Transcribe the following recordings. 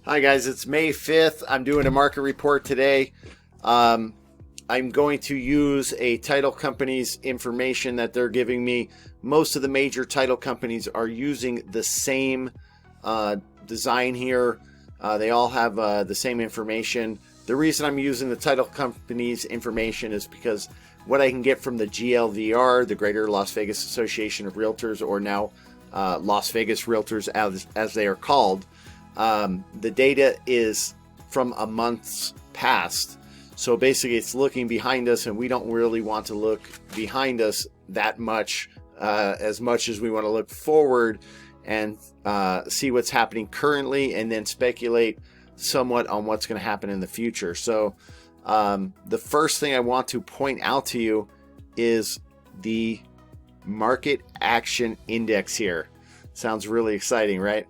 Hi guys, it's May 5th. I'm doing a market report today. I'm going to use a title company's information that they're giving me. Most of the major title companies are using the same design here. They all have the same information. The reason I'm using the title company's information is because what I can get from the GLVR, the Greater Las Vegas Association of Realtors, or now Las Vegas Realtors as they are called, the data is from a month's past. So basically it's looking behind us, and we don't really want to look behind us that much, as much as we want to look forward and see what's happening currently and then speculate somewhat on what's going to happen in the future. So the first thing I want to point out to you is the market action index here. Sounds really exciting, right?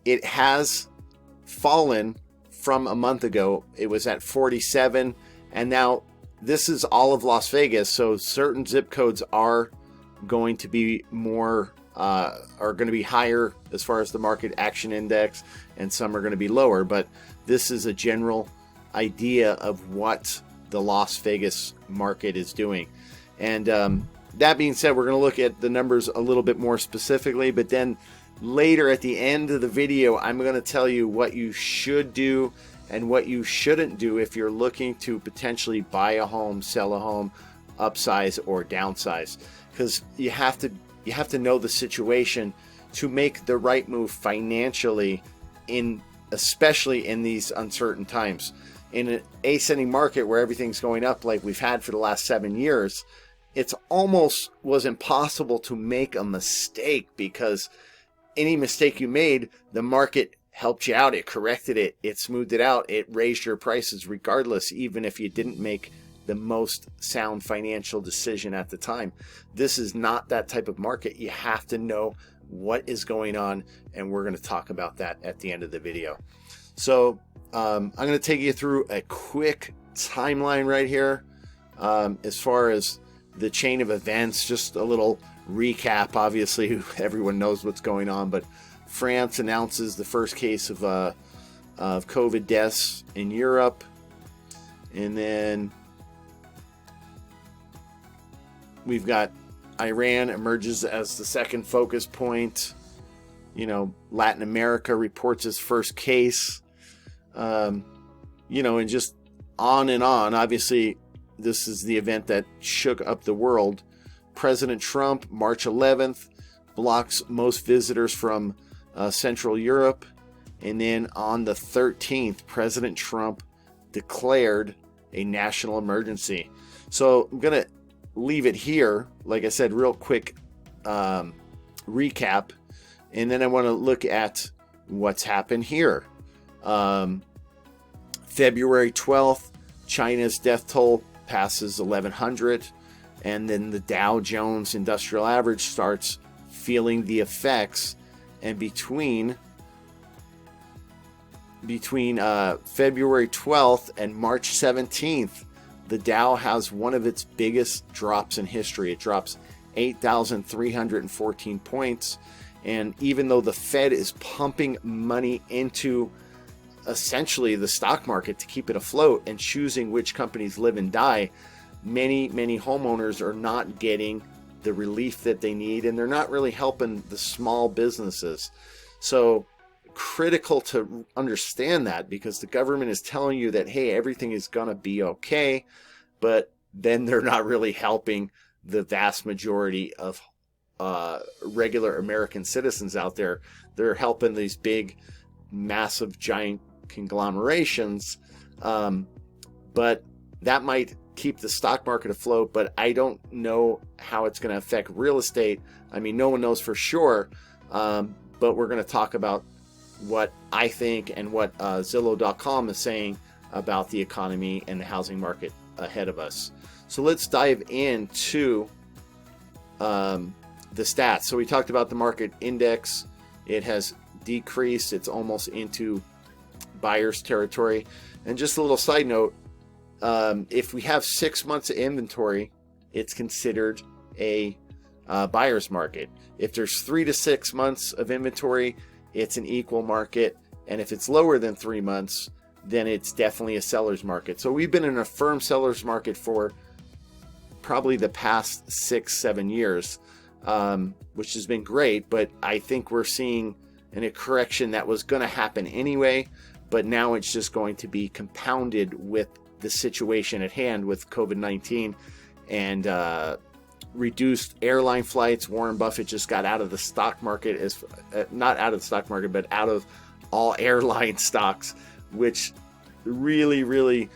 It has fallen from a month ago. It was at 47, and now this is all of Las Vegas, so certain zip codes are going to be more are going to be higher as far as the market action index, and some are going to be lower, but this is a general idea of what the Las Vegas market is doing. And that being said, we're going to look at the numbers a little bit more specifically, but then later at the end of the video, I'm going to tell you what you should do and what you shouldn't do if you're looking to potentially buy a home, sell a home, upsize or downsize, because you have to know the situation to make the right move financially, especially in these uncertain times. In an ascending market where everything's going up like we've had for the last 7 years, it's almost was impossible to make a mistake, because any mistake you made, the market helped you out. It corrected it. It smoothed it out. It raised your prices regardless, even if you didn't make the most sound financial decision at the time. This is not that type of market. You have to know what is going on, and we're going to talk about that at the end of the video. So I'm going to take you through a quick timeline right here as far as the chain of events, just a little recap. Obviously everyone knows what's going on, but France announces the first case of COVID deaths in Europe, and then we've got Iran emerges as the second focus point. Latin America reports its first case, and just on and on. Obviously this is the event that shook up the world. President Trump, March 11th, blocks most visitors from Central Europe. And then on the 13th, President Trump declared a national emergency. So I'm going to leave it here. Like I said, real quick recap. And then I want to look at what's happened here. February 12th, China's death toll passes 1,100. And then the Dow Jones Industrial Average starts feeling the effects. And between February 12th and March 17th, the Dow has one of its biggest drops in history. It drops 8,314 points. And even though the Fed is pumping money into essentially the stock market to keep it afloat and choosing which companies live and die, many homeowners are not getting the relief that they need, and they're not really helping the small businesses. So critical to understand that, because the government is telling you that, hey, everything is going to be okay, but then they're not really helping the vast majority of regular American citizens out there. They're helping these big, massive, giant conglomerations, but that might keep the stock market afloat, but I don't know how it's going to affect real estate. I mean, no one knows for sure, but we're going to talk about what I think and what Zillow.com is saying about the economy and the housing market ahead of us. So let's dive into the stats. So we talked about the market index. It has decreased. It's almost into buyer's territory. And just a little side note, if we have 6 months of inventory, it's considered a buyer's market. If there's 3 to 6 months of inventory, it's an equal market. And if it's lower than 3 months, then it's definitely a seller's market. So we've been in a firm seller's market for probably the past 6-7 years, which has been great. But I think we're seeing a correction that was going to happen anyway, but now it's just going to be compounded with the situation at hand with COVID-19 and reduced airline flights. Warren Buffett just got out of the stock market, not out of the stock market, but out of all airline stocks, which really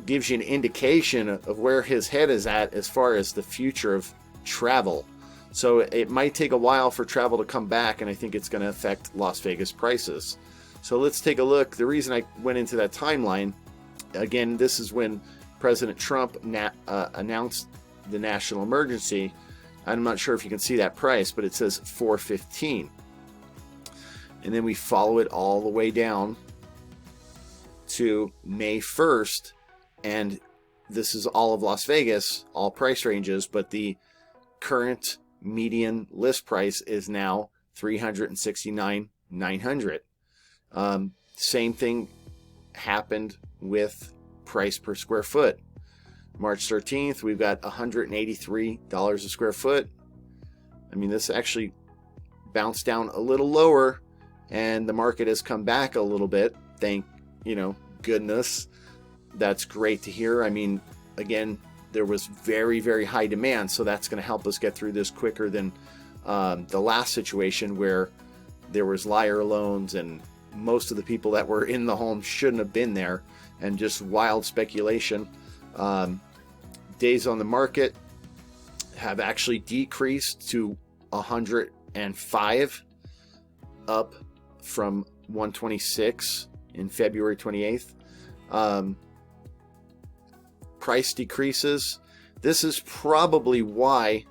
gives you an indication of where his head is at as far as the future of travel. So it might take a while for travel to come back, and I think it's going to affect Las Vegas prices. So let's take a look. The reason I went into that timeline, again, this is when President Trump announced the national emergency. I'm not sure if you can see that price, but it says $415. And then we follow it all the way down to May 1st. And this is all of Las Vegas, all price ranges, but the current median list price is now $369,900. Same thing happened with price per square foot. March 13th, we've got $183 a square foot. I mean, this actually bounced down a little lower, and the market has come back a little bit. Thank goodness. That's great to hear. I mean, again, there was very high demand, so that's going to help us get through this quicker than the last situation where there was liar loans and most of the people that were in the home shouldn't have been there, and just wild speculation. Days on the market have actually decreased to 105, up from 126 in February 28th. Price decreases. This is probably why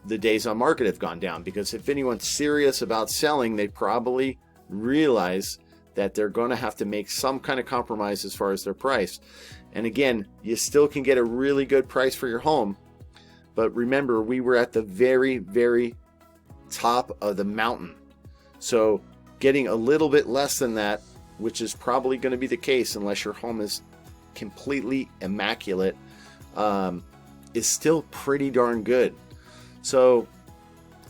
the days on market have gone down, because if anyone's serious about selling, they probably realize that they're going to have to make some kind of compromise as far as their price. And again, you still can get a really good price for your home, but remember, we were at the very top of the mountain. So getting a little bit less than that, which is probably going to be the case unless your home is completely immaculate, is still pretty darn good. So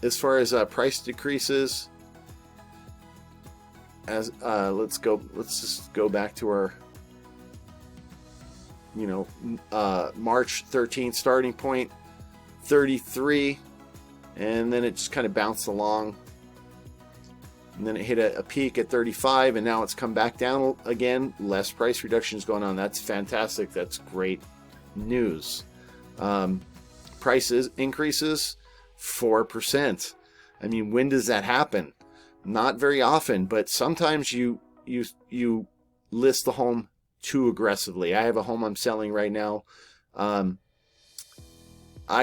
as far as price decreases, as let's just go back to our March 13th starting point, 33, and then it just kind of bounced along, and then it hit a peak at 35, and now it's come back down again. Less price reductions going on. That's fantastic. That's great news. Prices increases 4%. I mean, when does that happen? Not very often, but sometimes you list the home too aggressively. I have a home I'm selling right now. I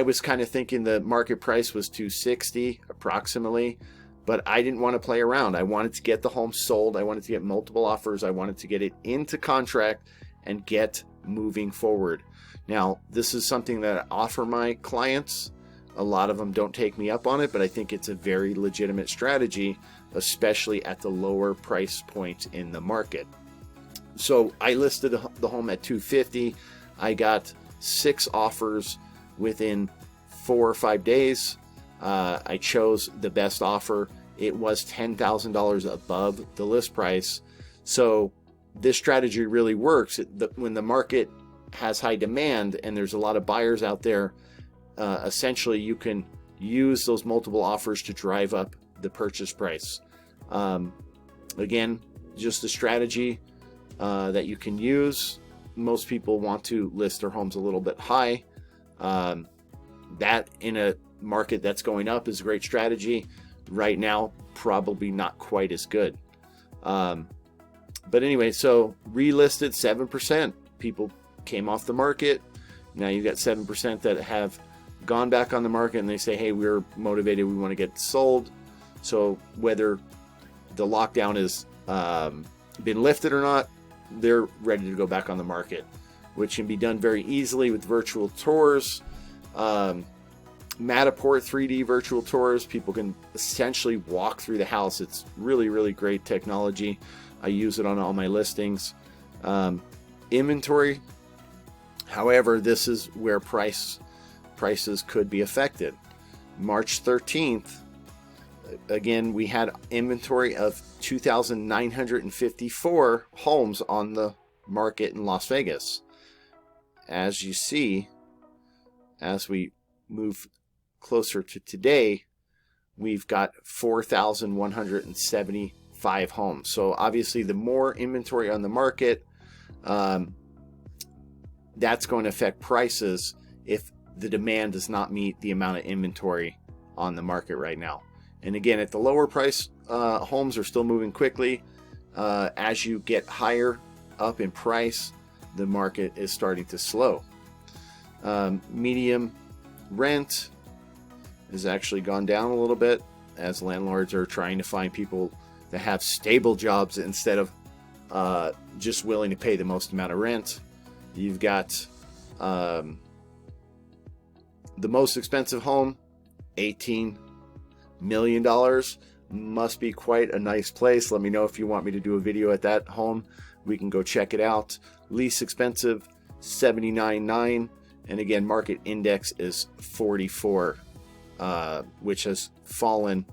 was kind of thinking the market price was $260 approximately, but I didn't want to play around. I wanted to get the home sold. I wanted to get multiple offers. I wanted to get it into contract and get moving forward. Now, this is something that I offer my clients. A lot of them don't take me up on it, but I think it's a very legitimate strategy, especially at the lower price point in the market. So I listed the home at $250. I got 6 offers within 4 or 5 days. I chose the best offer. It was $10,000 above the list price. So this strategy really works. When the market has high demand and there's a lot of buyers out there, essentially you can use those multiple offers to drive up the purchase price. Again, just a strategy that you can use. Most people want to list their homes a little bit high. That in a market that's going up is a great strategy. Right now, probably not quite as good. But anyway, so relisted 7%. People came off the market. Now you've got 7% that have gone back on the market and they say, hey, we're motivated, we want to get sold. So whether the lockdown has been lifted or not, they're ready to go back on the market, which can be done very easily with virtual tours. Matterport 3D virtual tours. People can essentially walk through the house. It's really, really great technology. I use it on all my listings. Inventory. However, this is where prices could be affected. March 13th, again, we had inventory of 2,954 homes on the market in Las Vegas. As you see, as we move closer to today, we've got 4,175 homes. So obviously, the more inventory on the market, that's going to affect prices if the demand does not meet the amount of inventory on the market right now. And again, at the lower price, homes are still moving quickly. As you get higher up in price, the market is starting to slow. Medium rent has actually gone down a little bit as landlords are trying to find people that have stable jobs instead of just willing to pay the most amount of rent. You've got the most expensive home, $18 million. Must be quite a nice place. Let me know if you want me to do a video at that home. We can go check it out. Least expensive, $79,900. And again, market index is 44, which has fallen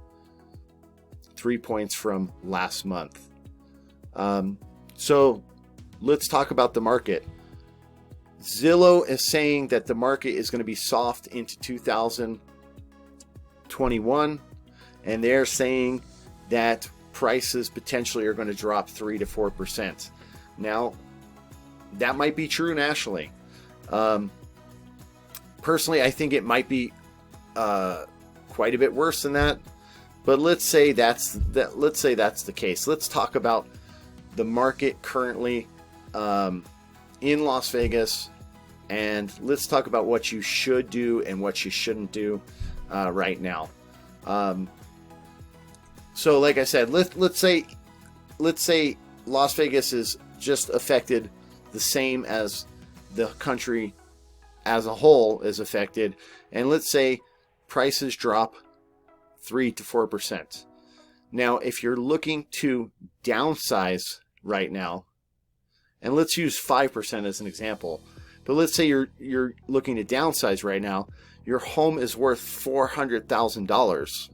3 points from last month. So let's talk about the market. Zillow is saying that the market is going to be soft into 2021, and they're saying that prices potentially are going to drop 3 to 4%. Now, that might be true nationally. Personally, I think it might be quite a bit worse than that. But let's say that's the case. Let's talk about the market currently in Las Vegas, and let's talk about what you should do and what you shouldn't do right now. So, like I said, let's say Las Vegas is just affected the same as the country as a whole is affected, and let's say prices drop 3 to 4%. Now, if you're looking to downsize right now, and let's use 5% as an example, but let's say you're looking to downsize right now, your home is worth $400,000,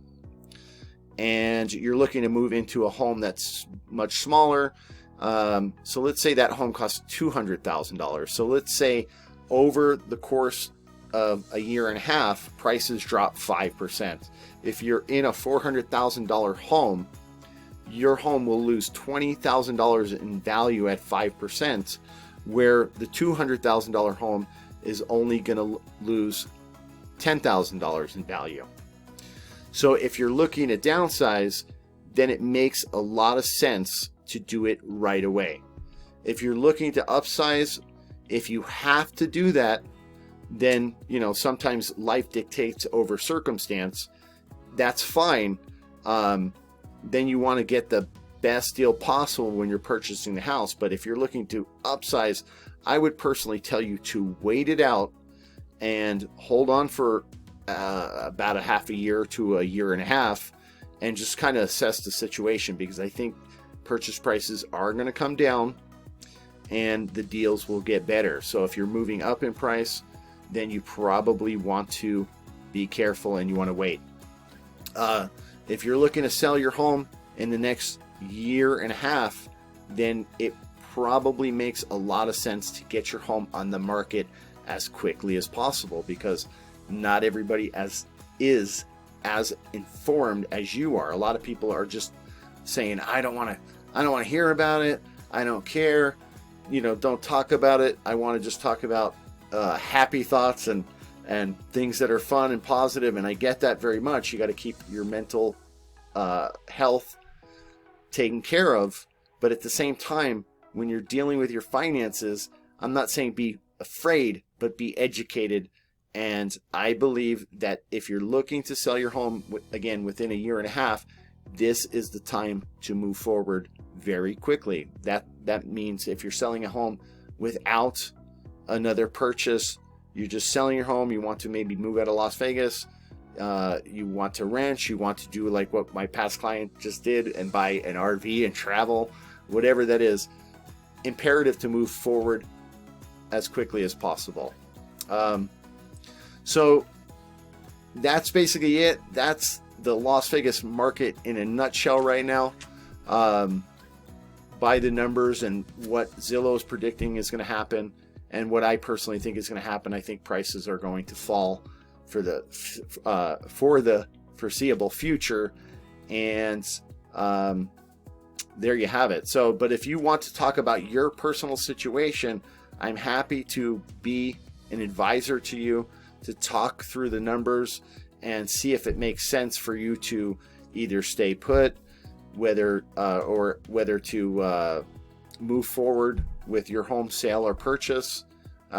and you're looking to move into a home that's much smaller. So let's say that home costs $200,000. So let's say over the course of a year and a half, prices drop 5%. If you're in a $400,000 home, your home will lose $20,000 in value at 5%, where the $200,000 home is only going to lose $10,000 in value. So if you're looking to downsize, then it makes a lot of sense to do it right away. If you're looking to upsize, if you have to do that, then, sometimes life dictates over circumstance. That's fine. Then you want to get the best deal possible when you're purchasing the house. But if you're looking to upsize, I would personally tell you to wait it out and hold on for about a half a year to a year and a half and just kind of assess the situation, because I think purchase prices are going to come down and the deals will get better. So if you're moving up in price, then you probably want to be careful and you want to wait. If you're looking to sell your home in the next year and a half, then it probably makes a lot of sense to get your home on the market as quickly as possible, because not everybody is as informed as you are. A lot of people are just saying, I don't want to hear about it. I don't care. Don't talk about it. I want to just talk about happy thoughts and things that are fun and positive. And I get that very much. You got to keep your mental health taken care of. But at the same time, when you're dealing with your finances, I'm not saying be afraid, but be educated. And I believe that if you're looking to sell your home, again, within a year and a half, this is the time to move forward very quickly. That means if you're selling a home without another purchase, you're just selling your home, you want to maybe move out of Las Vegas, you want to rent, you want to do like what my past client just did and buy an RV and travel, whatever that is, imperative to move forward as quickly as possible. So that's basically it. That's the Las Vegas market in a nutshell right now. By the numbers and what Zillow is predicting is going to happen, and what I personally think is going to happen, I think prices are going to fall for the foreseeable future. And there you have it. So, but if you want to talk about your personal situation, I'm happy to be an advisor to you, to talk through the numbers and see if it makes sense for you to either stay put, whether to move forward with your home sale or purchase.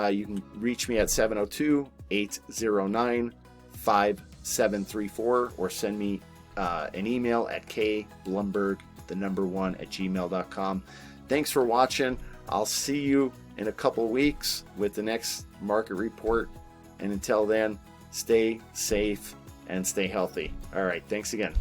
You can reach me at 702-809-5734 or send me an email at kblumberg1@gmail.com. Thanks for watching. I'll see you in a couple weeks with the next market report. And until then, stay safe and stay healthy. All right. Thanks again.